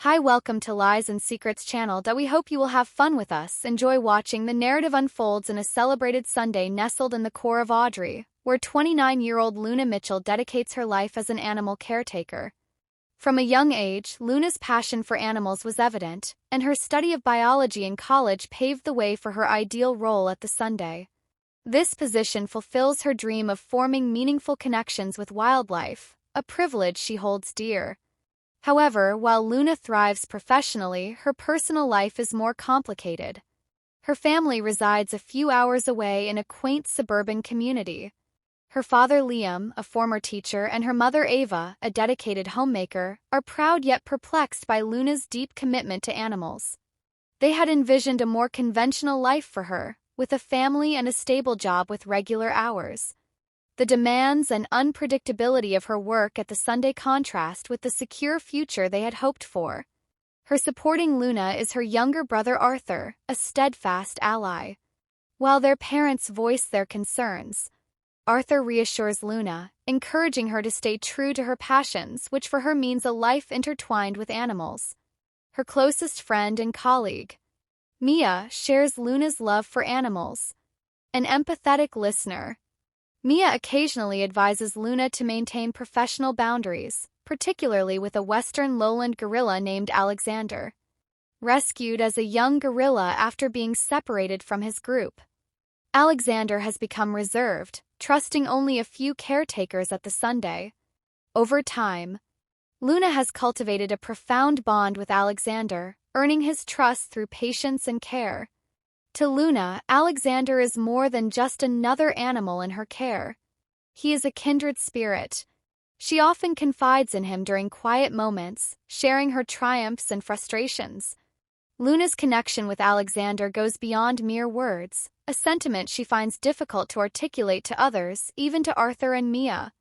Hi, welcome to Lies and Secrets channel. We hope you will have fun with us. Enjoy watching the narrative unfolds in a celebrated Sunday nestled in the core of Audrey, where 29-year-old Luna Mitchell dedicates her life as an animal caretaker. From a young age, Luna's passion for animals was evident, and her study of biology in college paved the way for her ideal role at the Sunday. This position fulfills her dream of forming meaningful connections with wildlife, a privilege she holds dear. However, while Luna thrives professionally, her personal life is more complicated. Her family resides a few hours away in a quaint suburban community. Her father Liam, a former teacher, and her mother Ava, a dedicated homemaker, are proud yet perplexed by Luna's deep commitment to animals. They had envisioned a more conventional life for her, with a family and a stable job with regular hours. The demands and unpredictability of her work at the Sunday contrast with the secure future they had hoped for. Her supporting Luna is her younger brother Arthur, a steadfast ally. While their parents voice their concerns, Arthur reassures Luna, encouraging her to stay true to her passions, which for her means a life intertwined with animals. Her closest friend and colleague, Mia, shares Luna's love for animals. An empathetic listener, Mia occasionally advises Luna to maintain professional boundaries, particularly with a western lowland gorilla named Alexander, rescued as a young gorilla after being separated from his group. Alexander has become reserved, trusting only a few caretakers at the Sunday. Over time, Luna has cultivated a profound bond with Alexander, earning his trust through patience and care. To Luna, Alexander is more than just another animal in her care. He is a kindred spirit. She often confides in him during quiet moments, sharing her triumphs and frustrations. Luna's connection with Alexander goes beyond mere words, a sentiment she finds difficult to articulate to others, even to Arthur and Mia.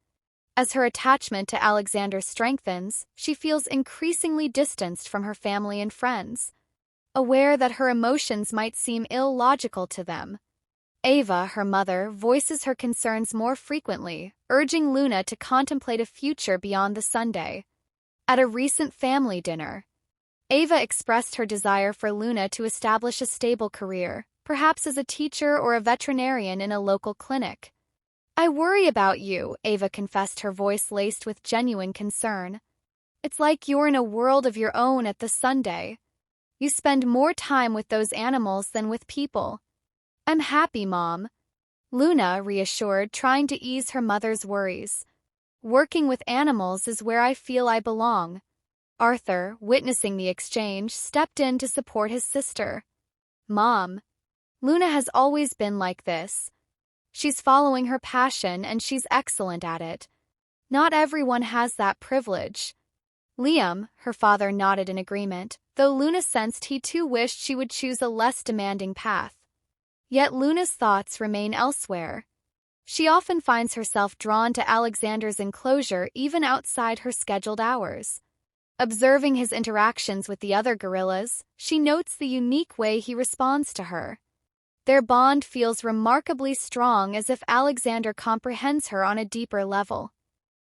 As her attachment to Alexander strengthens, she feels increasingly distanced from her family and friends, aware that her emotions might seem illogical to them. Ava, her mother, voices her concerns more frequently, urging Luna to contemplate a future beyond the Sunday. At a recent family dinner, Ava expressed her desire for Luna to establish a stable career, perhaps as a teacher or a veterinarian in a local clinic. "I worry about you," Ava confessed, her voice laced with genuine concern. "It's like you're in a world of your own at the Sunday. You spend more time with those animals than with people." "I'm happy, Mom," Luna reassured, trying to ease her mother's worries. "Working with animals is where I feel I belong." Arthur, witnessing the exchange, stepped in to support his sister. "Mom, Luna has always been like this. She's following her passion and she's excellent at it. Not everyone has that privilege." Liam, her father, nodded in agreement, though Luna sensed he too wished she would choose a less demanding path. Yet Luna's thoughts remain elsewhere. She often finds herself drawn to Alexander's enclosure even outside her scheduled hours. Observing his interactions with the other gorillas, she notes the unique way he responds to her. Their bond feels remarkably strong, as if Alexander comprehends her on a deeper level.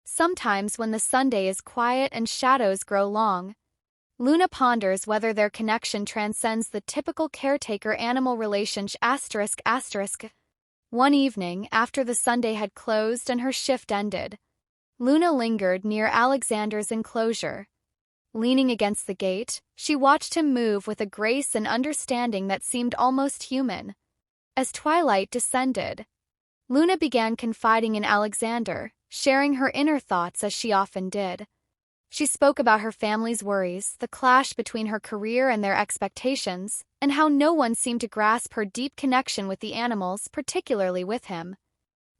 Sometimes when the Sunday is quiet and shadows grow long, Luna ponders whether their connection transcends the typical caretaker-animal relationship. One evening, after the Sunday had closed and her shift ended, Luna lingered near Alexander's enclosure. Leaning against the gate, she watched him move with a grace and understanding that seemed almost human. As twilight descended, Luna began confiding in Alexander, sharing her inner thoughts as she often did. She spoke about her family's worries, the clash between her career and their expectations, and how no one seemed to grasp her deep connection with the animals, particularly with him.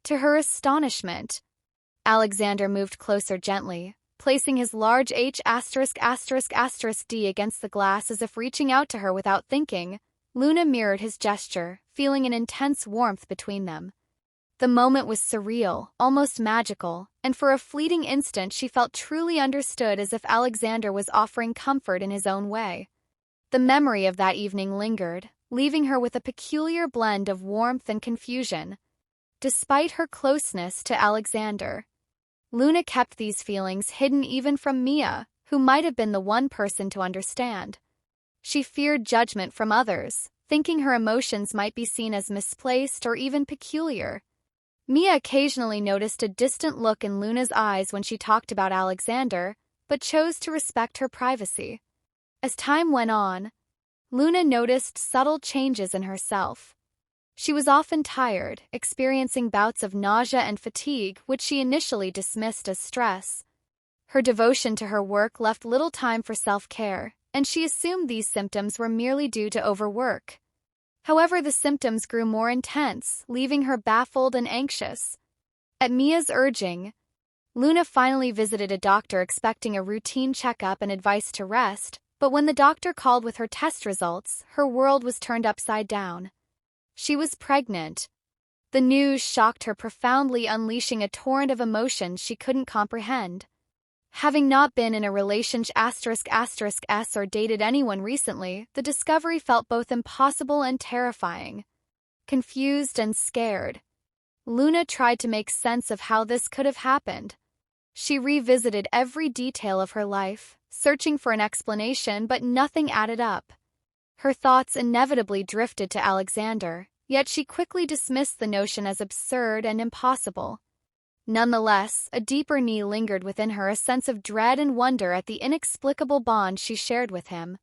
To her astonishment, Alexander moved closer gently, placing his large H*******D against the glass as if reaching out to her without thinking. Luna mirrored his gesture, feeling an intense warmth between them. The moment was surreal, almost magical, and for a fleeting instant she felt truly understood, as if Alexander was offering comfort in his own way. The memory of that evening lingered, leaving her with a peculiar blend of warmth and confusion. Despite her closeness to Alexander, Luna kept these feelings hidden even from Mia, who might have been the one person to understand. She feared judgment from others, thinking her emotions might be seen as misplaced or even peculiar. Mia occasionally noticed a distant look in Luna's eyes when she talked about Alexander, but chose to respect her privacy. As time went on, Luna noticed subtle changes in herself. She was often tired, experiencing bouts of nausea and fatigue, which she initially dismissed as stress. Her devotion to her work left little time for self-care, and she assumed these symptoms were merely due to overwork. However, the symptoms grew more intense, leaving her baffled and anxious. At Mia's urging, Luna finally visited a doctor expecting a routine checkup and advice to rest, but when the doctor called with her test results, her world was turned upside down. She was pregnant. The news shocked her profoundly, unleashing a torrent of emotions she couldn't comprehend. Having not been in a relationship **s or dated anyone recently, the discovery felt both impossible and terrifying. Confused and scared, Luna tried to make sense of how this could have happened. She revisited every detail of her life, searching for an explanation, but nothing added up. Her thoughts inevitably drifted to Alexander, yet she quickly dismissed the notion as absurd and impossible. Nonetheless, a deeper need lingered within her, a sense of dread and wonder at the inexplicable bond she shared with him.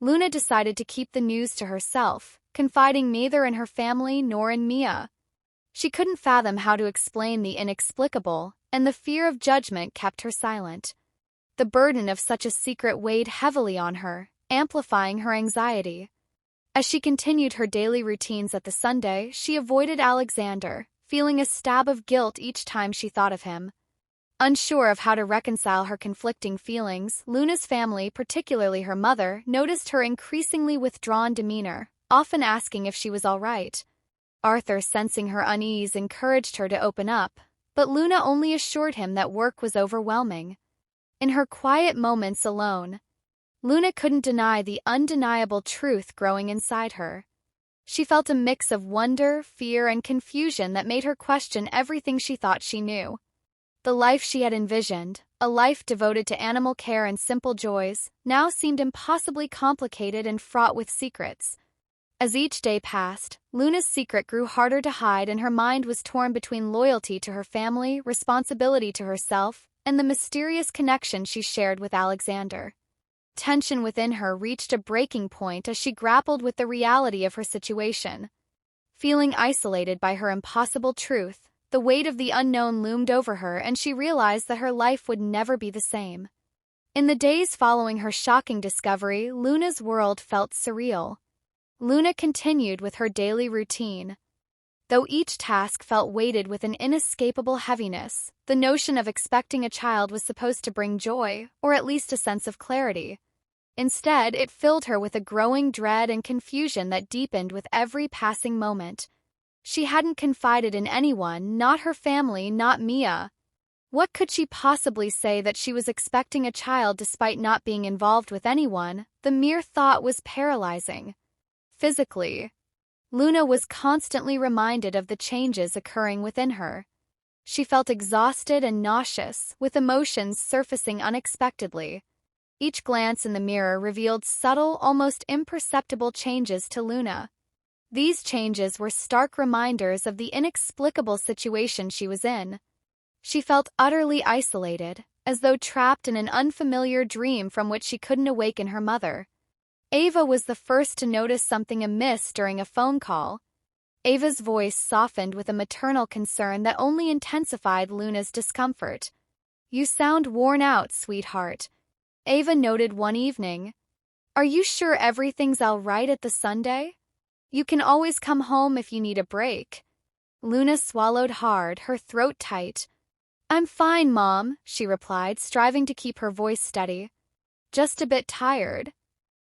Luna decided to keep the news to herself, confiding neither in her family nor in Mia. She couldn't fathom how to explain the inexplicable, and the fear of judgment kept her silent. The burden of such a secret weighed heavily on her, amplifying her anxiety. As she continued her daily routines at the Sunday, she avoided Alexander, feeling a stab of guilt each time she thought of him. Unsure of how to reconcile her conflicting feelings, Luna's family, particularly her mother, noticed her increasingly withdrawn demeanor, often asking if she was all right. Arthur, sensing her unease, encouraged her to open up, but Luna only assured him that work was overwhelming. In her quiet moments alone, Luna couldn't deny the undeniable truth growing inside her. She felt a mix of wonder, fear, and confusion that made her question everything she thought she knew. The life she had envisioned, a life devoted to animal care and simple joys, now seemed impossibly complicated and fraught with secrets. As each day passed, Luna's secret grew harder to hide, and her mind was torn between loyalty to her family, responsibility to herself, and the mysterious connection she shared with Alexander. Tension within her reached a breaking point as she grappled with the reality of her situation. Feeling isolated by her impossible truth, the weight of the unknown loomed over her, and she realized that her life would never be the same. In the days following her shocking discovery, Luna's world felt surreal. Luna continued with her daily routine. Though each task felt weighted with an inescapable heaviness, the notion of expecting a child was supposed to bring joy, or at least a sense of clarity. Instead, it filled her with a growing dread and confusion that deepened with every passing moment. She hadn't confided in anyone, not her family, not Mia. What could she possibly say that she was expecting a child despite not being involved with anyone? The mere thought was paralyzing. Physically, Luna was constantly reminded of the changes occurring within her. She felt exhausted and nauseous, with emotions surfacing unexpectedly. Each glance in the mirror revealed subtle, almost imperceptible changes to Luna. These changes were stark reminders of the inexplicable situation she was in. She felt utterly isolated, as though trapped in an unfamiliar dream from which she couldn't awaken her mother. Ava was the first to notice something amiss during a phone call. Ava's voice softened with a maternal concern that only intensified Luna's discomfort. "You sound worn out, sweetheart," Ava noted one evening. "Are you sure everything's all right at the Sunday? You can always come home if you need a break." Luna swallowed hard, her throat tight. "I'm fine, Mom," she replied, striving to keep her voice steady. "Just a bit tired.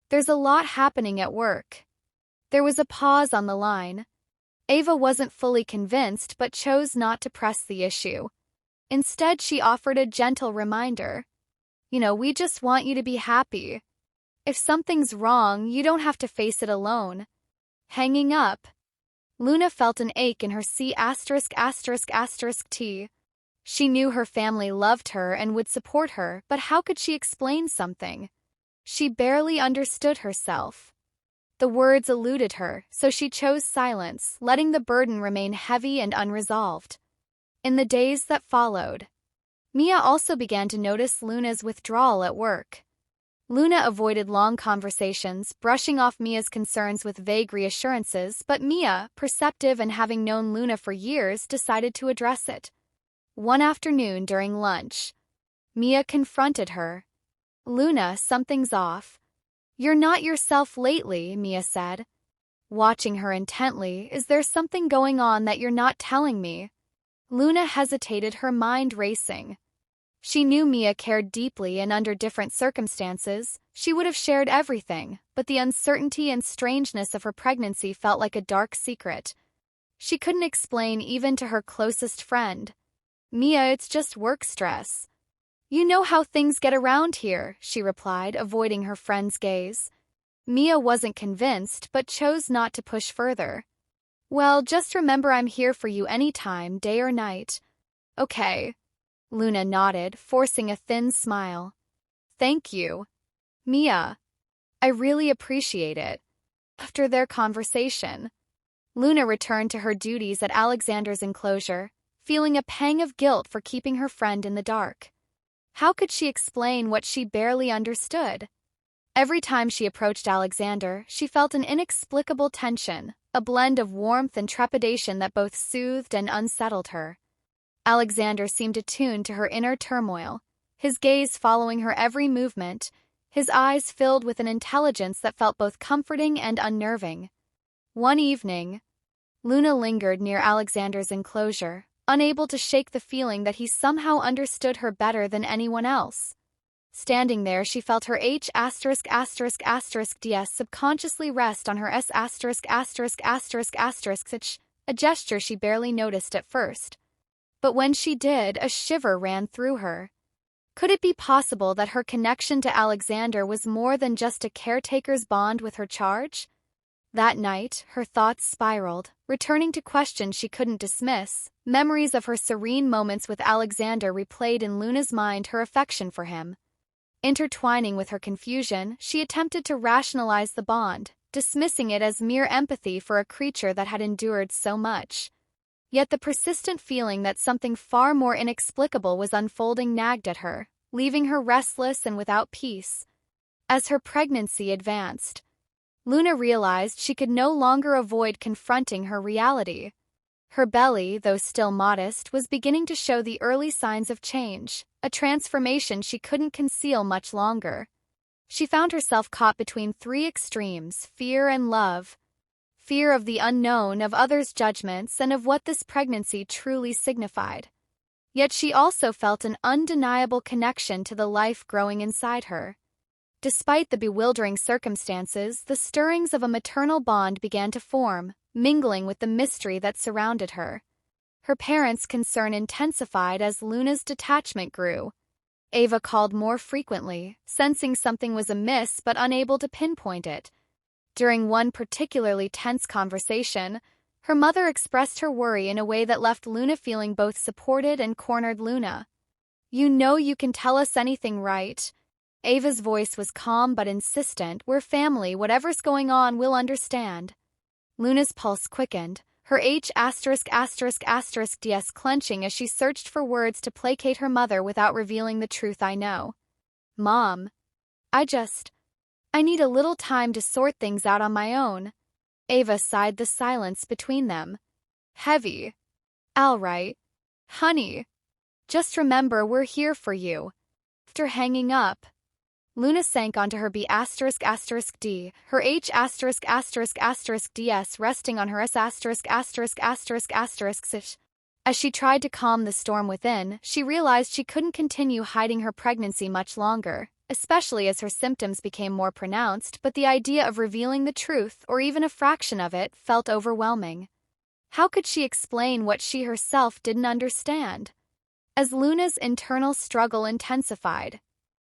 There's a lot happening at work." There was a pause on the line. Ava wasn't fully convinced but chose not to press the issue. Instead, she offered a gentle reminder. "We just want you to be happy. If something's wrong, you don't have to face it alone." Hanging up, Luna felt an ache in her C******T. She knew her family loved her and would support her, but how could she explain something? She barely understood herself. The words eluded her, so she chose silence, letting the burden remain heavy and unresolved. In the days that followed, Mia also began to notice Luna's withdrawal at work. Luna avoided long conversations, brushing off Mia's concerns with vague reassurances, but Mia, perceptive and having known Luna for years, decided to address it. One afternoon during lunch, Mia confronted her. "Luna, something's off. You're not yourself lately," Mia said. Watching her intently, "Is there something going on that you're not telling me?" Luna hesitated, her mind racing. She knew Mia cared deeply, and under different circumstances, she would have shared everything, but the uncertainty and strangeness of her pregnancy felt like a dark secret. She couldn't explain even to her closest friend. "Mia, it's just work stress. You know how things get around here," she replied, avoiding her friend's gaze. Mia wasn't convinced, but chose not to push further. "Well, just remember I'm here for you anytime, day or night." "Okay." Luna nodded, forcing a thin smile. "Thank you, Mia. I really appreciate it." After their conversation, Luna returned to her duties at Alexander's enclosure, feeling a pang of guilt for keeping her friend in the dark. How could she explain what she barely understood? Every time she approached Alexander, she felt an inexplicable tension, a blend of warmth and trepidation that both soothed and unsettled her. Alexander seemed attuned to her inner turmoil, his gaze following her every movement, his eyes filled with an intelligence that felt both comforting and unnerving. One evening, Luna lingered near Alexander's enclosure, unable to shake the feeling that he somehow understood her better than anyone else. Standing there, she felt her H*****ds subconsciously rest on her S*******, a gesture she barely noticed at first. But when she did, a shiver ran through her. Could it be possible that her connection to Alexander was more than just a caretaker's bond with her charge? That night, her thoughts spiraled, returning to questions she couldn't dismiss. Memories of her serene moments with Alexander replayed in Luna's mind, her affection for him. Intertwining with her confusion, she attempted to rationalize the bond, dismissing it as mere empathy for a creature that had endured so much. Yet the persistent feeling that something far more inexplicable was unfolding nagged at her, leaving her restless and without peace. As her pregnancy advanced, Luna realized she could no longer avoid confronting her reality. Her belly, though still modest, was beginning to show the early signs of change, a transformation she couldn't conceal much longer. She found herself caught between three extremes: fear and love. Fear of the unknown, of others' judgments, and of what this pregnancy truly signified. Yet she also felt an undeniable connection to the life growing inside her. Despite the bewildering circumstances, the stirrings of a maternal bond began to form, mingling with the mystery that surrounded her. Her parents' concern intensified as Luna's detachment grew. Ava called more frequently, sensing something was amiss but unable to pinpoint it. During one particularly tense conversation, her mother expressed her worry in a way that left Luna feeling both supported and cornered. "Luna, you know you can tell us anything, right?" Ava's voice was calm but insistent. "We're family, whatever's going on, we'll understand." Luna's pulse quickened, her H*****ds clenching as she searched for words to placate her mother without revealing the truth. "I know. Mom. I need a little time to sort things out on my own." Ava sighed, the silence between them heavy. "All right, honey. Just remember we're here for you." After hanging up, Luna sank onto her B******D, her H*****ds resting on her S******. As she tried to calm the storm within, she realized she couldn't continue hiding her pregnancy much longer, especially as her symptoms became more pronounced, but the idea of revealing the truth, or even a fraction of it, felt overwhelming. How could she explain what she herself didn't understand? As Luna's internal struggle intensified,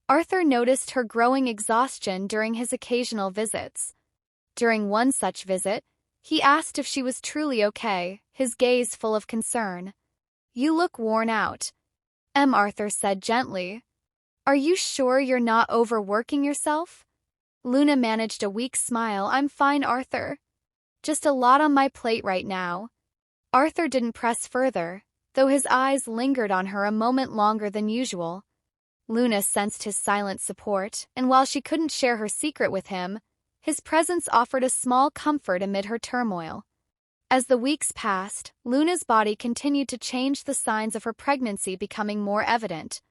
Arthur noticed her growing exhaustion during his occasional visits. During one such visit, he asked if she was truly okay, his gaze full of concern. You look worn out, Arthur said gently. Are you sure you're not overworking yourself? Luna managed a weak smile. I'm fine, Arthur. Just a lot on my plate right now. Arthur didn't press further, though his eyes lingered on her a moment longer than usual. Luna sensed his silent support, and while she couldn't share her secret with him, his presence offered a small comfort amid her turmoil. As the weeks passed, Luna's body continued to change, the signs of her pregnancy becoming more evident.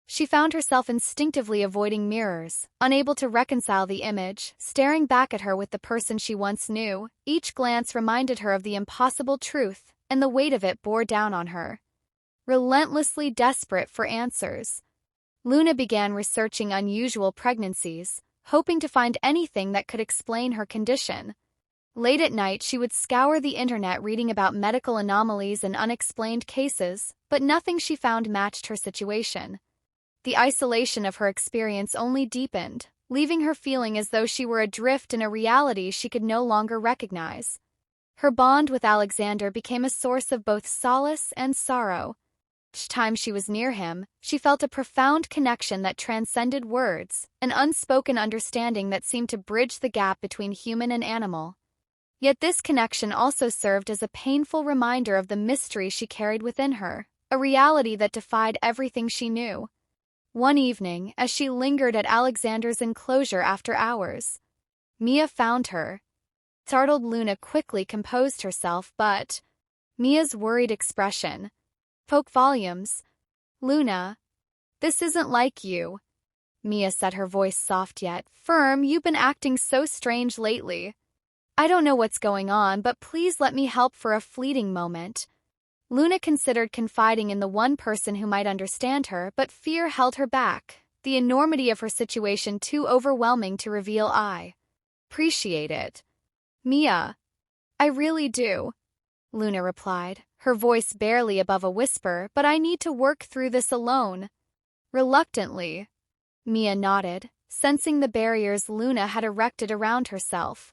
She found herself instinctively avoiding mirrors, unable to reconcile the image, staring back at her with the person she once knew. Each glance reminded her of the impossible truth, and the weight of it bore down on her. Relentlessly desperate for answers, Luna began researching unusual pregnancies, hoping to find anything that could explain her condition. Late at night, she would scour the internet reading about medical anomalies and unexplained cases, but nothing she found matched her situation. The isolation of her experience only deepened, leaving her feeling as though she were adrift in a reality she could no longer recognize. Her bond with Alexander became a source of both solace and sorrow. Each time she was near him, she felt a profound connection that transcended words, an unspoken understanding that seemed to bridge the gap between human and animal. Yet this connection also served as a painful reminder of the mystery she carried within her, a reality that defied everything she knew. One evening, as she lingered at Alexander's enclosure after hours, Mia found her. Startled, Luna quickly composed herself, but Mia's worried expression spoke volumes. Luna, this isn't like you. Mia said, her voice soft yet firm. You've been acting so strange lately. I don't know what's going on, but please let me help for a fleeting moment. Luna considered confiding in the one person who might understand her, but fear held her back, the enormity of her situation too overwhelming to reveal. I appreciate it, Mia. I really do, Luna replied, her voice barely above a whisper, but I need to work through this alone. Reluctantly, Mia nodded, sensing the barriers Luna had erected around herself.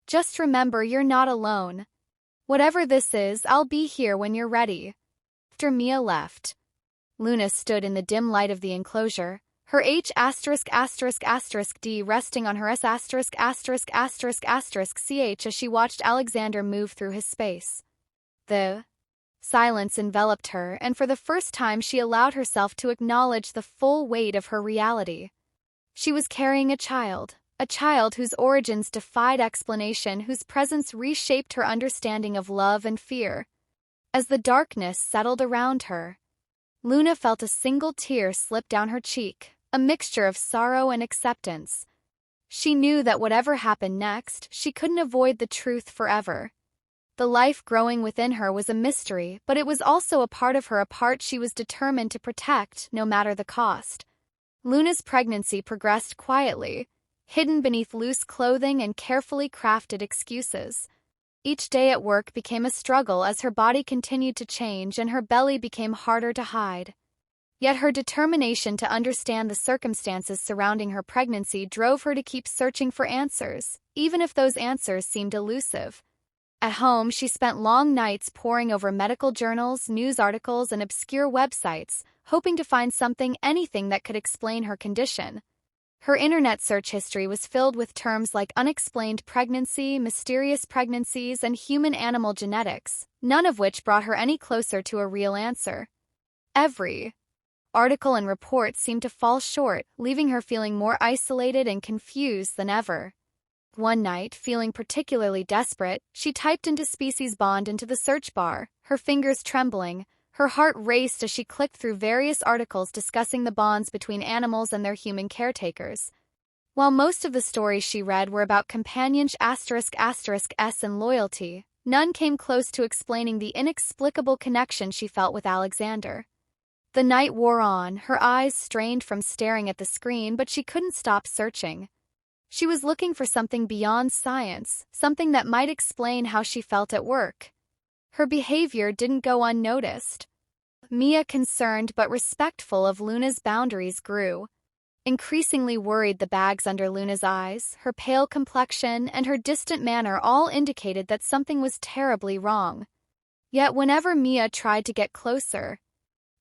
Just remember, you're not alone. Whatever this is, I'll be here when you're ready. After Mia left, Luna stood in the dim light of the enclosure, her H*******D resting on her S*********CH as she watched Alexander move through his space. The silence enveloped her, and for the first time she allowed herself to acknowledge the full weight of her reality. She was carrying a child whose origins defied explanation, whose presence reshaped her understanding of love and fear. As the darkness settled around her, Luna felt a single tear slip down her cheek, a mixture of sorrow and acceptance. She knew that whatever happened next, she couldn't avoid the truth forever. The life growing within her was a mystery, but it was also a part of her, a part she was determined to protect, no matter the cost. Luna's pregnancy progressed quietly, hidden beneath loose clothing and carefully crafted excuses. Each day at work became a struggle as her body continued to change and her belly became harder to hide. Yet her determination to understand the circumstances surrounding her pregnancy drove her to keep searching for answers, even if those answers seemed elusive. At home, she spent long nights poring over medical journals, news articles, and obscure websites, hoping to find anything that could explain her condition. Her internet search history was filled with terms like unexplained pregnancy, mysterious pregnancies, and human-animal genetics, none of which brought her any closer to a real answer. Every article and report seemed to fall short, leaving her feeling more isolated and confused than ever. One night, feeling particularly desperate, she typed into species bond into the search bar, her fingers trembling. Her heart raced as she clicked through various articles discussing the bonds between animals and their human caretakers. While most of the stories she read were about companionship ****s and loyalty, none came close to explaining the inexplicable connection she felt with Alexander. The night wore on, her eyes strained from staring at the screen, but she couldn't stop searching. She was looking for something beyond science, something that might explain how she felt at work. Her behavior didn't go unnoticed. Mia, concerned but respectful of Luna's boundaries, grew. Increasingly worried, the bags under Luna's eyes, her pale complexion, and her distant manner all indicated that something was terribly wrong. Yet whenever Mia tried to get closer,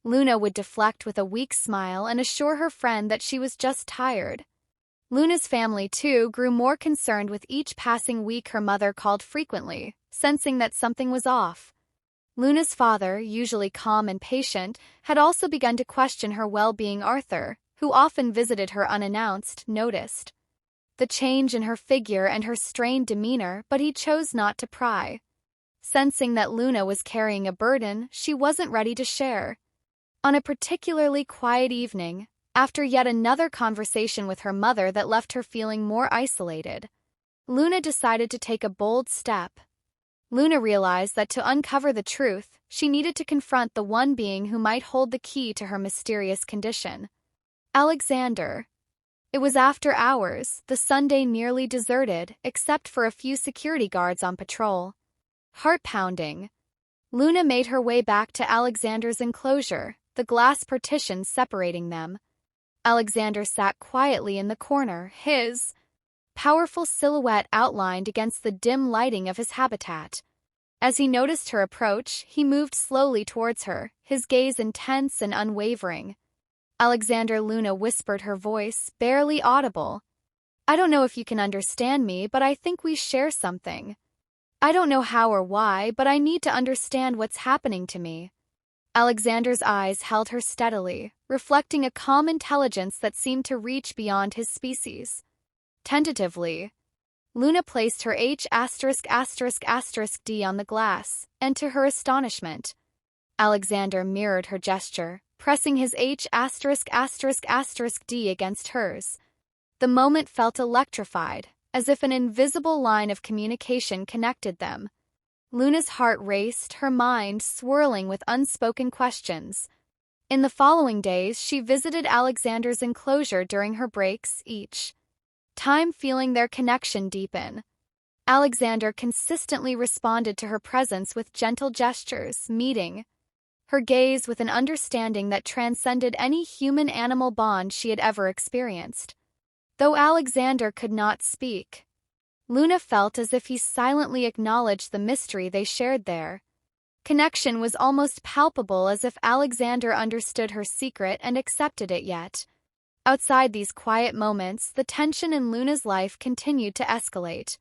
Luna would deflect with a weak smile and assure her friend that she was just tired. Luna's family, too, grew more concerned with each passing week. Her mother called frequently, sensing that something was off. Luna's father, usually calm and patient, had also begun to question her well-being. Arthur, who often visited her unannounced, noticed the change in her figure and her strained demeanor, but he chose not to pry. Sensing that Luna was carrying a burden she wasn't ready to share. On a particularly quiet evening, after yet another conversation with her mother that left her feeling more isolated, Luna decided to take a bold step. Luna realized that to uncover the truth, she needed to confront the one being who might hold the key to her mysterious condition. Alexander. It was after hours, the Sunday nearly deserted, except for a few security guards on patrol. Heart-pounding, Luna made her way back to Alexander's enclosure, the glass partition separating them. Alexander sat quietly in the corner, his powerful silhouette outlined against the dim lighting of his habitat. As he noticed her approach, he moved slowly towards her, his gaze intense and unwavering. Alexander, Luna whispered, her voice barely audible. I don't know if you can understand me, but I think we share something. I don't know how or why, but I need to understand what's happening to me. Alexander's eyes held her steadily, reflecting a calm intelligence that seemed to reach beyond his species. Tentatively, Luna placed her H*******D on the glass, and to her astonishment, Alexander mirrored her gesture, pressing his H******D against hers. The moment felt electrified, as if an invisible line of communication connected them. Luna's heart raced, her mind swirling with unspoken questions. In the following days, she visited Alexander's enclosure during her breaks, each time feeling their connection deepen. Alexander consistently responded to her presence with gentle gestures, meeting her gaze with an understanding that transcended any human-animal bond she had ever experienced. Though Alexander could not speak, Luna felt as if he silently acknowledged the mystery they shared there. Connection was almost palpable, as if Alexander understood her secret and accepted it. Yet, outside these quiet moments, the tension in Luna's life continued to escalate.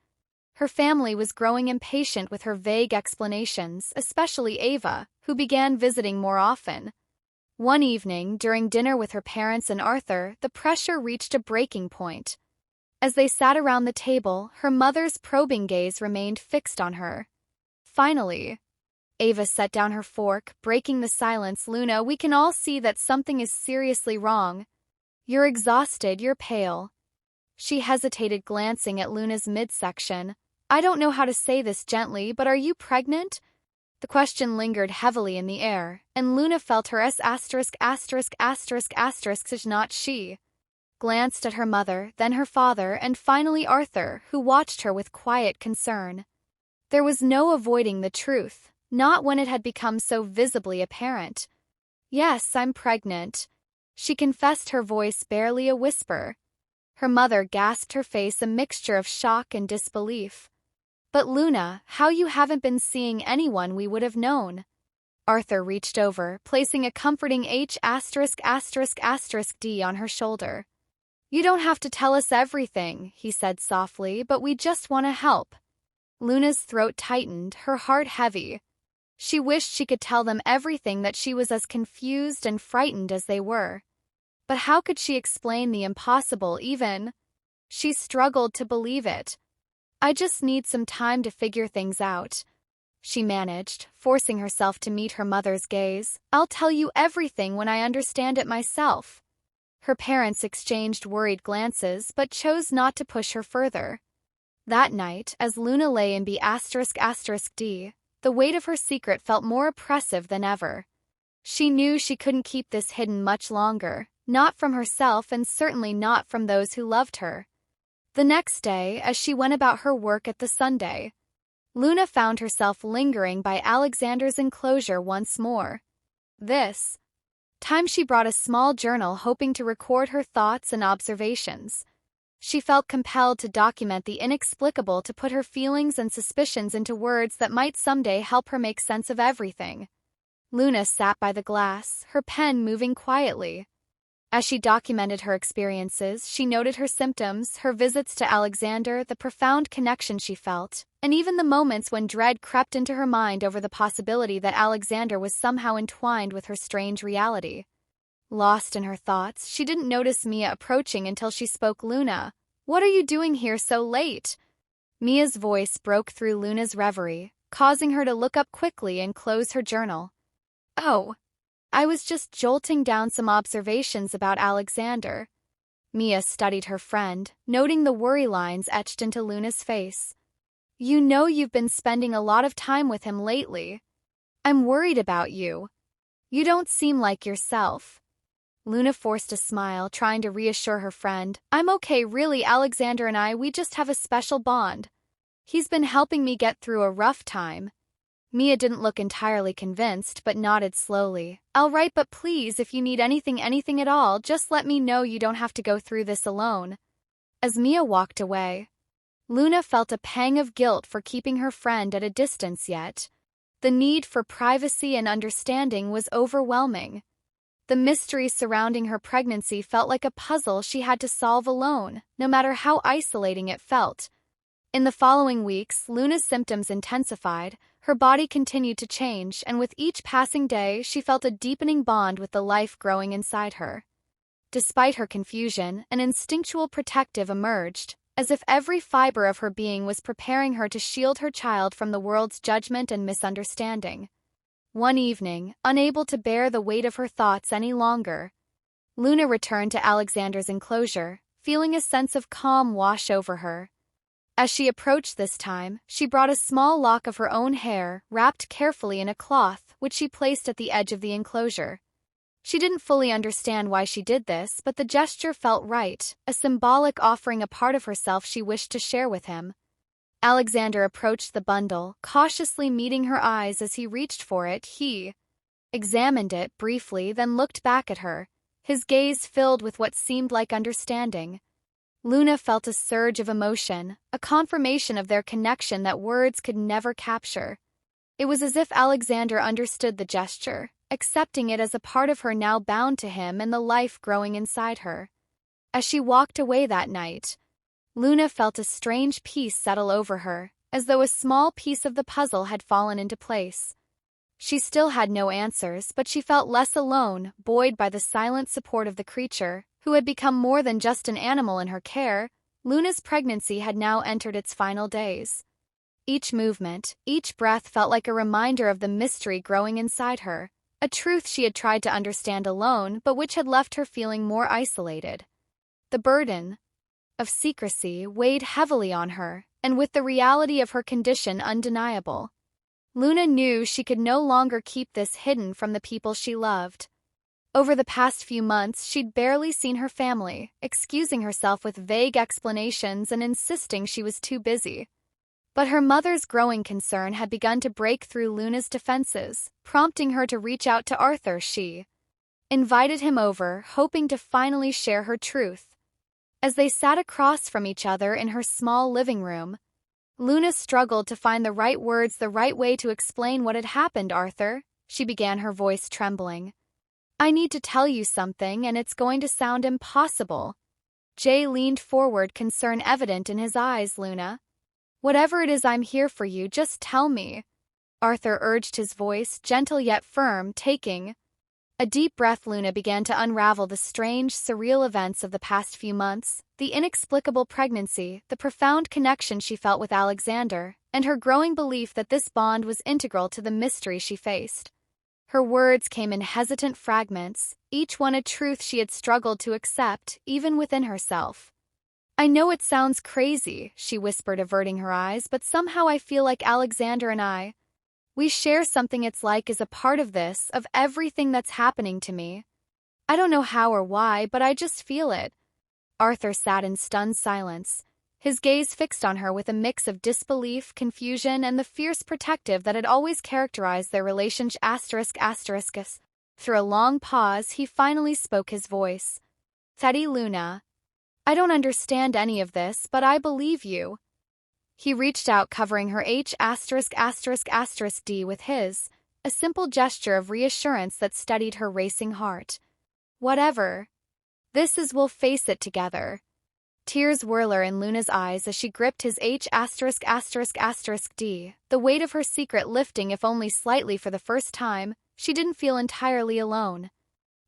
Her family was growing impatient with her vague explanations, especially Ava, who began visiting more often. One evening, during dinner with her parents and Arthur, the pressure reached a breaking point. As they sat around the table, her mother's probing gaze remained fixed on her. Finally, Ava set down her fork, breaking the silence. Luna, we can all see that something is seriously wrong. You're exhausted, you're pale. She hesitated, glancing at Luna's midsection. I don't know how to say this gently, but are you pregnant? The question lingered heavily in the air, and Luna felt her not she. Glanced at her mother, then her father, and finally Arthur, who watched her with quiet concern. There was no avoiding the truth, not when it had become so visibly apparent. Yes, I'm pregnant, she confessed, her voice barely a whisper. Her mother gasped, her face a mixture of shock and disbelief. But Luna, how you haven't been seeing anyone we would have known? Arthur reached over, placing a comforting H******D on her shoulder. You don't have to tell us everything, he said softly, but we just want to help. Luna's throat tightened, her heart heavy. She wished she could tell them everything, that she was as confused and frightened as they were. But how could she explain the impossible even? She struggled to believe it. I just need some time to figure things out, she managed, forcing herself to meet her mother's gaze. I'll tell you everything when I understand it myself. Her parents exchanged worried glances but chose not to push her further. That night, as Luna lay in B****D, the weight of her secret felt more oppressive than ever. She knew she couldn't keep this hidden much longer, not from herself and certainly not from those who loved her. The next day, as she went about her work at the Sunday, Luna found herself lingering by Alexander's enclosure once more. This time she brought a small journal, hoping to record her thoughts and observations. She felt compelled to document the inexplicable, to put her feelings and suspicions into words that might someday help her make sense of everything. Luna sat by the glass, her pen moving quietly. As she documented her experiences, she noted her symptoms, her visits to Alexander, the profound connection she felt, and even the moments when dread crept into her mind over the possibility that Alexander was somehow entwined with her strange reality. Lost in her thoughts, she didn't notice Mia approaching until she spoke. "Luna, what are you doing here so late?" Mia's voice broke through Luna's reverie, causing her to look up quickly and close her journal. "Oh, I was just jotting down some observations about Alexander." Mia studied her friend, noting the worry lines etched into Luna's face. "You know you've been spending a lot of time with him lately. I'm worried about you. You don't seem like yourself." Luna forced a smile, trying to reassure her friend. "I'm okay, really. Alexander and we just have a special bond. He's been helping me get through a rough time." Mia didn't look entirely convinced, but nodded slowly. "All right, but please, if you need anything at all, just let me know. You don't have to go through this alone." As Mia walked away, Luna felt a pang of guilt for keeping her friend at a distance, yet the need for privacy and understanding was overwhelming. The mystery surrounding her pregnancy felt like a puzzle she had to solve alone, no matter how isolating it felt. In the following weeks, Luna's symptoms intensified, her body continued to change, and with each passing day, she felt a deepening bond with the life growing inside her. Despite her confusion, an instinctual protective emerged, as if every fiber of her being was preparing her to shield her child from the world's judgment and misunderstanding. One evening, unable to bear the weight of her thoughts any longer, Luna returned to Alexander's enclosure, feeling a sense of calm wash over her. As she approached this time, she brought a small lock of her own hair, wrapped carefully in a cloth, which she placed at the edge of the enclosure. She didn't fully understand why she did this, but the gesture felt right, a symbolic offering a part of herself she wished to share with him. Alexander approached the bundle, cautiously meeting her eyes as he reached for it. He examined it briefly, then looked back at her, his gaze filled with what seemed like understanding. Luna felt a surge of emotion, a confirmation of their connection that words could never capture. It was as if Alexander understood the gesture, accepting it as a part of her now bound to him and the life growing inside her. As she walked away that night, Luna felt a strange peace settle over her, as though a small piece of the puzzle had fallen into place. She still had no answers, but she felt less alone, buoyed by the silent support of the creature, who had become more than just an animal in her care. Luna's pregnancy had now entered its final days. Each movement, each breath felt like a reminder of the mystery growing inside her, a truth she had tried to understand alone but which had left her feeling more isolated. The burden of secrecy weighed heavily on her, and with the reality of her condition undeniable, Luna knew she could no longer keep this hidden from the people she loved. Over the past few months, she'd barely seen her family, excusing herself with vague explanations and insisting she was too busy. But her mother's growing concern had begun to break through Luna's defenses, prompting her to reach out to Arthur. She invited him over, hoping to finally share her truth. As they sat across from each other in her small living room, Luna struggled to find the right words, the right way to explain what had happened. "Arthur," she began, her voice trembling, "I need to tell you something, and it's going to sound impossible." Jay leaned forward, concern evident in his eyes. "Luna, whatever it is, I'm here for you, just tell me," Arthur urged, his voice gentle yet firm. Taking a deep breath, Luna began to unravel the strange, surreal events of the past few months, the inexplicable pregnancy, the profound connection she felt with Alexander, and her growing belief that this bond was integral to the mystery she faced. Her words came in hesitant fragments, each one a truth she had struggled to accept, even within herself. "I know it sounds crazy," she whispered, averting her eyes, "but somehow I feel like Alexander and we share something. It's like is a part of this, of everything that's happening to me. I don't know how or why, but I just feel it." Arthur sat in stunned silence, his gaze fixed on her with a mix of disbelief, confusion, and the fierce protective that had always characterized their relationship. Through a long pause, he finally spoke, his voice steady. "Luna, I don't understand any of this, but I believe you. He reached out, covering her H*****D with his, a simple gesture of reassurance that steadied her racing heart. Whatever. We'll face it together. Tears whirler in Luna's eyes as she gripped his H*****D, the weight of her secret lifting if only slightly. For the first time, she didn't feel entirely alone.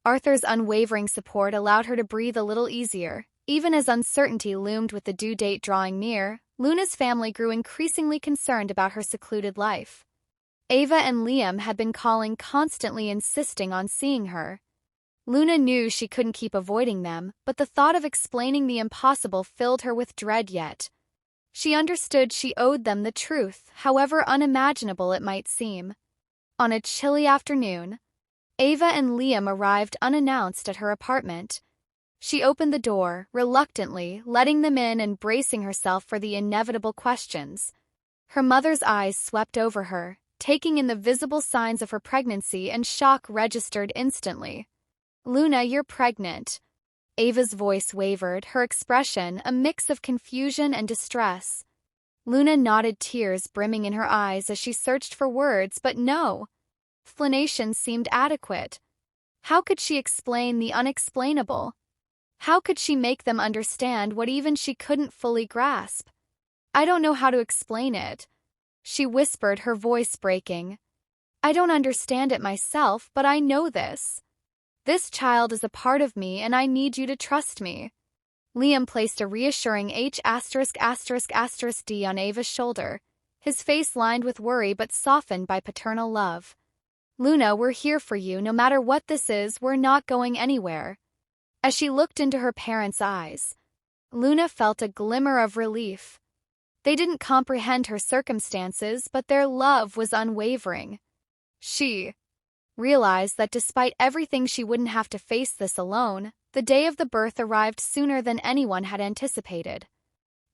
Arthur's unwavering support allowed her to breathe a little easier. Even as uncertainty loomed with the due date drawing near, Luna's family grew increasingly concerned about her secluded life. Ava and Liam had been calling, constantly insisting on seeing her. Luna knew she couldn't keep avoiding them, but the thought of explaining the impossible filled her with dread. Yet she understood she owed them the truth, however unimaginable it might seem. On a chilly afternoon, Ava and Liam arrived unannounced at her apartment. She opened the door, reluctantly, letting them in and bracing herself for the inevitable questions. Her mother's eyes swept over her, taking in the visible signs of her pregnancy, and shock registered instantly. "Luna, you're pregnant." Ava's voice wavered, her expression a mix of confusion and distress. Luna nodded, tears brimming in her eyes as she searched for words, but no explanation seemed adequate. How could she explain the unexplainable? How could she make them understand what even she couldn't fully grasp? "I don't know how to explain it," she whispered, her voice breaking. "I don't understand it myself, but I know this. This child is a part of me and I need you to trust me." Liam placed a reassuring H*****D on Ava's shoulder, his face lined with worry but softened by paternal love. "Luna, we're here for you. No matter what this is, we're not going anywhere." As she looked into her parents' eyes, Luna felt a glimmer of relief. They didn't comprehend her circumstances, but their love was unwavering. She realized that despite everything, she wouldn't have to face this alone. The day of the birth arrived sooner than anyone had anticipated.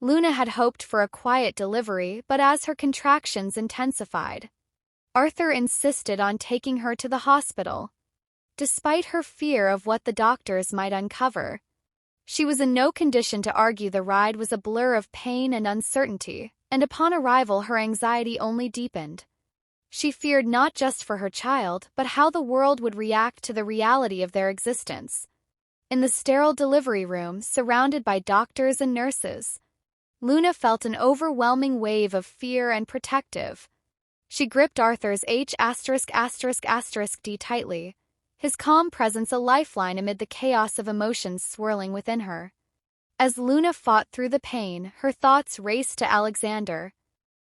Luna had hoped for a quiet delivery, but as her contractions intensified, Arthur insisted on taking her to the hospital. Despite her fear of what the doctors might uncover, she was in no condition to argue. The ride was a blur of pain and uncertainty, and upon arrival her anxiety only deepened. She feared not just for her child, but how the world would react to the reality of their existence. In the sterile delivery room, surrounded by doctors and nurses, Luna felt an overwhelming wave of fear and protective. She gripped Arthur's H*****D tightly, his calm presence a lifeline amid the chaos of emotions swirling within her. As Luna fought through the pain, her thoughts raced to Alexander.